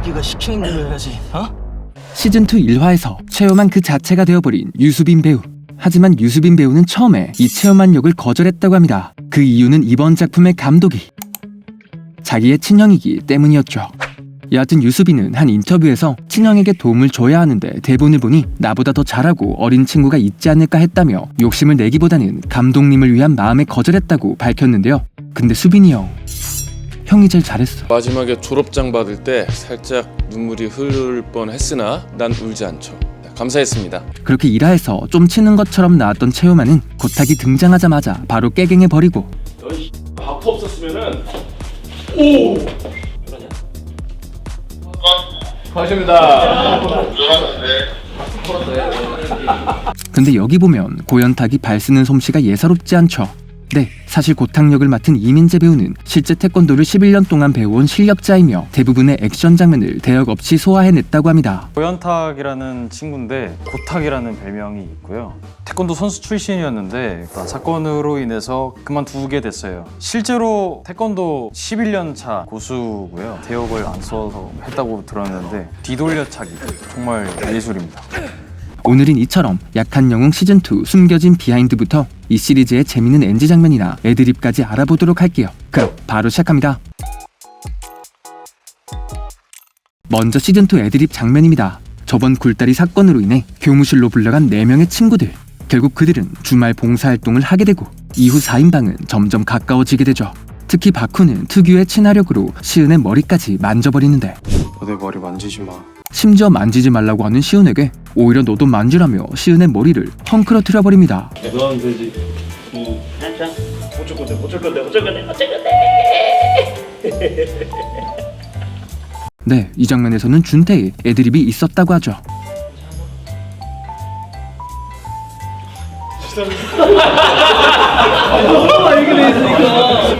네가 시키는 대로 해야지. 시즌2 1화에서 체험한 그 자체가 되어버린 유수빈 배우. 하지만 유수빈 배우는 처음에 이 체험한 역을 거절했다고 합니다. 그 이유는 이번 작품의 감독이 자기의 친형이기 때문이었죠. 여하튼 유수빈은 한 인터뷰에서 친형에게 도움을 줘야 하는데 대본을 보니 나보다 더 잘하고 어린 친구가 있지 않을까 했다며 욕심을 내기보다는 감독님을 위한 마음에 거절했다고 밝혔는데요. 근데 수빈이 형이 제일 잘했어. 마지막에 졸업장 받을 때 살짝 눈물이 흐를 뻔했으나 난 울지 않죠. 감사했습니다. 그렇게 1화에서 좀 치는 것처럼 나왔던 채우만은 고탁이 등장하자마자 바로 깨갱해버리고 너희 바프 없었으면은 오! 가십니다. 근데 여기 보면 고현탁이 발 쓰는 솜씨가 예사롭지 않죠. 네, 사실 고탁 역을 맡은 이민재 배우는 실제 태권도를 11년 동안 배워온 실력자이며 대부분의 액션 장면을 대역 없이 소화해냈다고 합니다. 고현탁이라는 친구인데 고탁이라는 별명이 있고요. 태권도 선수 출신이었는데 사건으로 인해서 그만두게 됐어요. 실제로 태권도 11년 차 고수고요. 대역을 안 써서 했다고 들었는데 뒤돌려차기 정말 예술입니다. 오늘은 이처럼 약한 영웅 시즌2 숨겨진 비하인드부터 이 시리즈의 재밌는 NG 장면이나 애드립까지 알아보도록 할게요. 그럼 바로 시작합니다. 먼저 시즌2 애드립 장면입니다. 저번 굴다리 사건으로 인해 교무실로 불려간 4명의 친구들. 결국 그들은 주말 봉사활동을 하게 되고 이후 4인방은 점점 가까워지게 되죠. 특히 바쿠는 특유의 친화력으로 시은의 머리까지 만져버리는데 너 내 머리 만지지 마. 심지어 만지지 말라고 하는 시은에게 오히려 너도 만지라며 시은의 머리를 헝클어뜨려 버립니다. 너는 되지. 네, 이 장면에서는 준태의 애드립이 있었다고 하죠.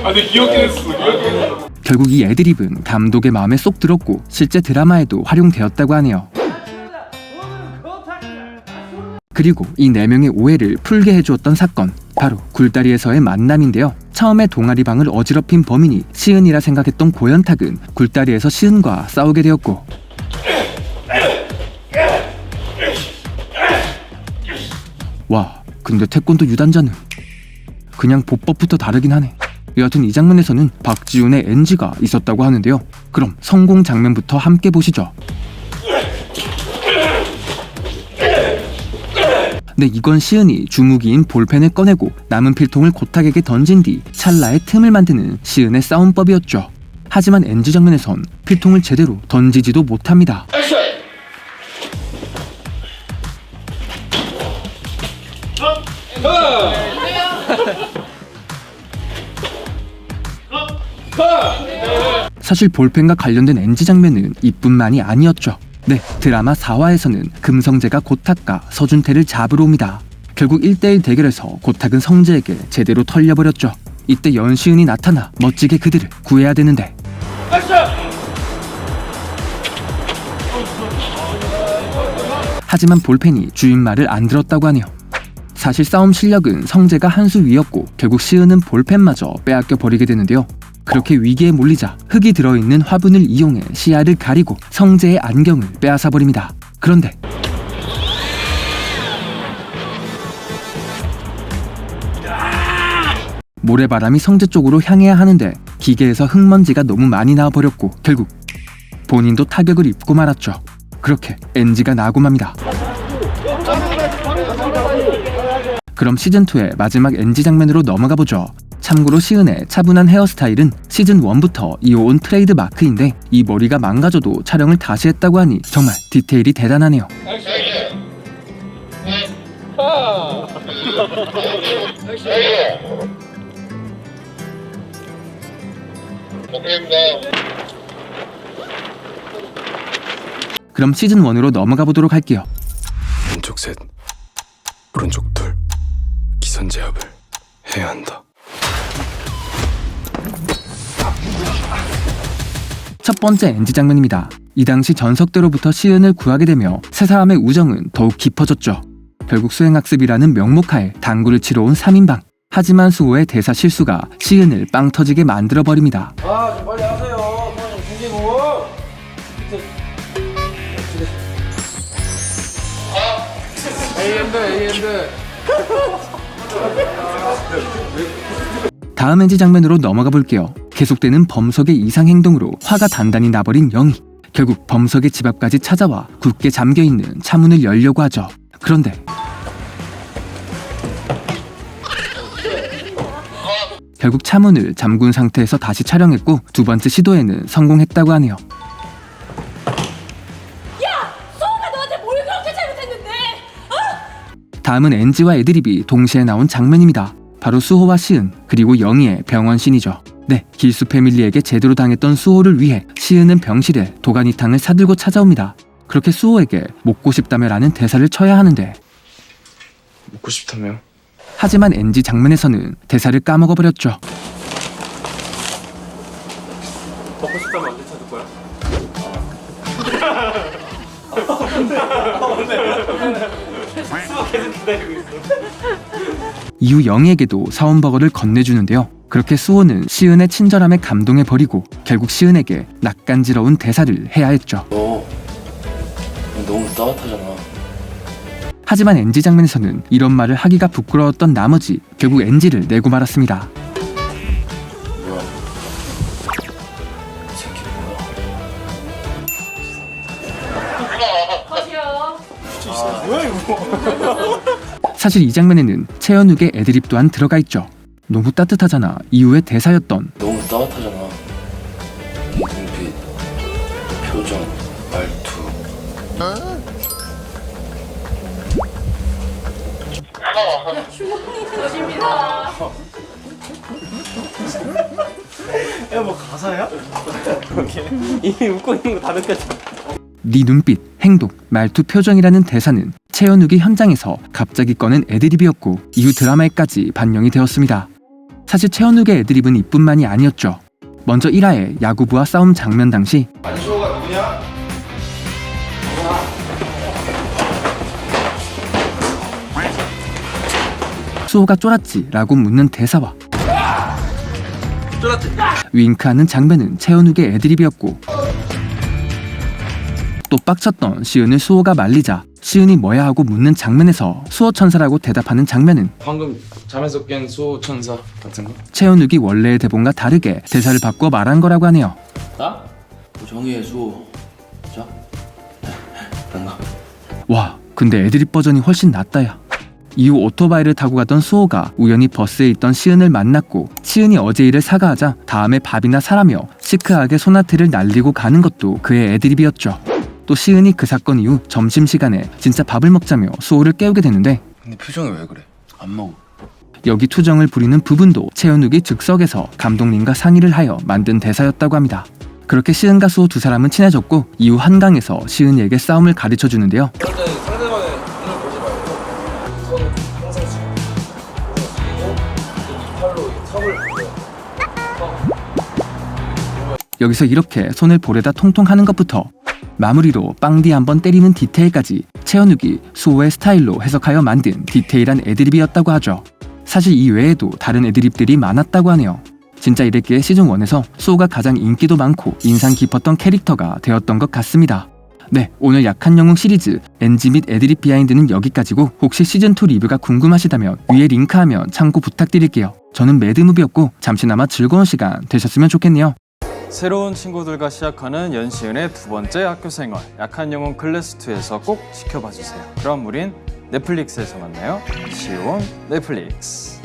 근데 귀엽긴 했어. 결국 이 애드립은 감독의 마음에 쏙 들었고 실제 드라마에도 활용되었다고 하네요. 그리고 이 4명의 오해를 풀게 해주었던 사건, 바로 굴다리에서의 만남인데요. 처음에 동아리방을 어지럽힌 범인이 시은이라 생각했던 고현탁은 굴다리에서 시은과 싸우게 되었고 와, 근데 태권도 유단자는 그냥 보법부터 다르긴 하네. 여하튼 이 장면에서는 박지훈의 NG가 있었다고 하는데요. 그럼 성공 장면부터 함께 보시죠. 네, 이건 시은이 주무기인 볼펜을 꺼내고 남은 필통을 고탁에게 던진 뒤 찰나의 틈을 만드는 시은의 싸움법이었죠. 하지만 NG 장면에선 필통을 제대로 던지지도 못합니다. 사실 볼펜과 관련된 NG 장면은 이뿐만이 아니었죠. 네, 드라마 4화에서는 금성재가 고탁과 서준태를 잡으러 옵니다. 결국 1대1 대결에서 고탁은 성재에게 제대로 털려버렸죠. 이때 연시은이 나타나 멋지게 그들을 구해야 되는데 하지만 볼펜이 주인 말을 안 들었다고 하네요. 사실 싸움 실력은 성재가 한 수 위였고 결국 시은은 볼펜마저 빼앗겨 버리게 되는데요. 그렇게 위기에 몰리자 흙이 들어있는 화분을 이용해 시야를 가리고 성재의 안경을 빼앗아 버립니다. 그런데 모래바람이 성재 쪽으로 향해야 하는데 기계에서 흙먼지가 너무 많이 나와버렸고 결국 본인도 타격을 입고 말았죠. 그렇게 NG가 나고 맙니다. 그럼 시즌2의 마지막 NG 장면으로 넘어가보죠. 참고로 시은의 차분한 헤어스타일은 시즌1부터 이어온 트레이드 마크인데 이 머리가 망가져도 촬영을 다시 했다고 하니 정말 디테일이 대단하네요. 그럼 시즌1으로 넘어가보도록 할게요. 왼쪽 셋, 오른쪽 둘, 기선 제압을 해야 한다. 첫 번째 NG 장면입니다. 이 당시 전석대로부터 시은을 구하게 되며 세 사람의 우정은 더욱 깊어졌죠. 결국 수행학습이라는 명목하에 당구를 치러 온 3인방. 하지만 수호의 대사 실수가 시은을 빵 터지게 만들어버립니다. 좀 빨리 하세요. 좀 챙기고. 다음 NG 장면으로 넘어가 볼게요. 계속되는 범석의 이상 행동으로 화가 단단히 나버린 영희. 결국 범석의 집 앞까지 찾아와 굳게 잠겨있는 차문을 열려고 하죠. 그런데 결국 차문을 잠근 상태에서 다시 촬영했고 두 번째 시도에는 성공했다고 하네요. 소우가 너한테 뭘 그렇게 잘못했는데? 다음은 NG와 애드립이 동시에 나온 장면입니다. 바로 수호와 시은 그리고 영희의 병원 씬이죠. 네, 길수 패밀리에게 제대로 당했던 수호를 위해 시은은 병실에 도가니탕을 사들고 찾아옵니다. 그렇게 수호에게 먹고 싶다며 라는 대사를 쳐야 하는데 먹고 싶다며. 하지만 NG 장면에서는 대사를 까먹어버렸죠. 이후 영희에게도 사원버거를 건네주는데요. 그렇게 수호는 시은의 친절함에 감동해버리고 결국 시은에게 낯간지러운 대사를 해야 했죠. 너 너무 따뜻하잖아. 하지만 NG 장면에서는 이런 말을 하기가 부끄러웠던 나머지 결국 NG를 내고 말았습니다. 뭐야? 이 새끼 뭐야? 사실 이 장면에는 채연욱의 애드립 또한 들어가 있죠. 너무 따뜻하잖아 이후의 대사였던 너무 따뜻하잖아. 네 눈빛, 표정, 말투. 네 눈빛, 행동, 말투, 표정이라는 대사는 채연욱이 현장에서 갑자기 꺼낸 애드립이었고 이후 드라마에까지 반영이 되었습니다. 사실 채연욱의 애드립은 이뿐만이 아니었죠. 먼저 1화의 야구부와 싸움 장면 당시 수호가 쫄았지? 라고 묻는 대사와 윙크하는 장면은 채연욱의 애드립이었고 또 빡쳤던 시은을 수호가 말리자 시은이 뭐야 하고 묻는 장면에서 수호천사라고 대답하는 장면은 방금 잠에서 깬 수호천사 같은 거? 채연욱이 원래의 대본과 다르게 대사를 바꿔 말한 거라고 하네요. 나? 정의의 수호. 자, 난가. 와, 근데 애드립 버전이 훨씬 낫다야. 이후 오토바이를 타고 가던 수호가 우연히 버스에 있던 시은을 만났고 시은이 어제 일을 사과하자 다음에 밥이나 사라며 시크하게 소나트를 날리고 가는 것도 그의 애드립이었죠. 또 시은이 그 사건 이후 점심시간에 진짜 밥을 먹자며 수호를 깨우게 되는데 근데 표정이 왜 그래? 안 먹어. 여기 투정을 부리는 부분도 채연욱이 즉석에서 감독님과 상의를 하여 만든 대사였다고 합니다. 그렇게 시은과 수호 두 사람은 친해졌고 이후 한강에서 시은이에게 싸움을 가르쳐 주는데요. 여기서 이렇게 손을 볼에다 통통 하는 것부터 마무리로 빵디 한번 때리는 디테일까지 채연욱이 수호의 스타일로 해석하여 만든 디테일한 애드립이었다고 하죠. 사실 이 외에도 다른 애드립들이 많았다고 하네요. 진짜 이랬기에 시즌1에서 수호가 가장 인기도 많고 인상 깊었던 캐릭터가 되었던 것 같습니다. 네, 오늘 약한 영웅 시리즈 NG 및 애드립 비하인드는 여기까지고 혹시 시즌2 리뷰가 궁금하시다면 위에 링크하면 참고 부탁드릴게요. 저는 매드무비였고 잠시나마 즐거운 시간 되셨으면 좋겠네요. 새로운 친구들과 시작하는 연시은의 두 번째 학교 생활 약한 영웅 클래스2에서 꼭 지켜봐 주세요. 그럼 우린 넷플릭스에서 만나요. 시온 넷플릭스.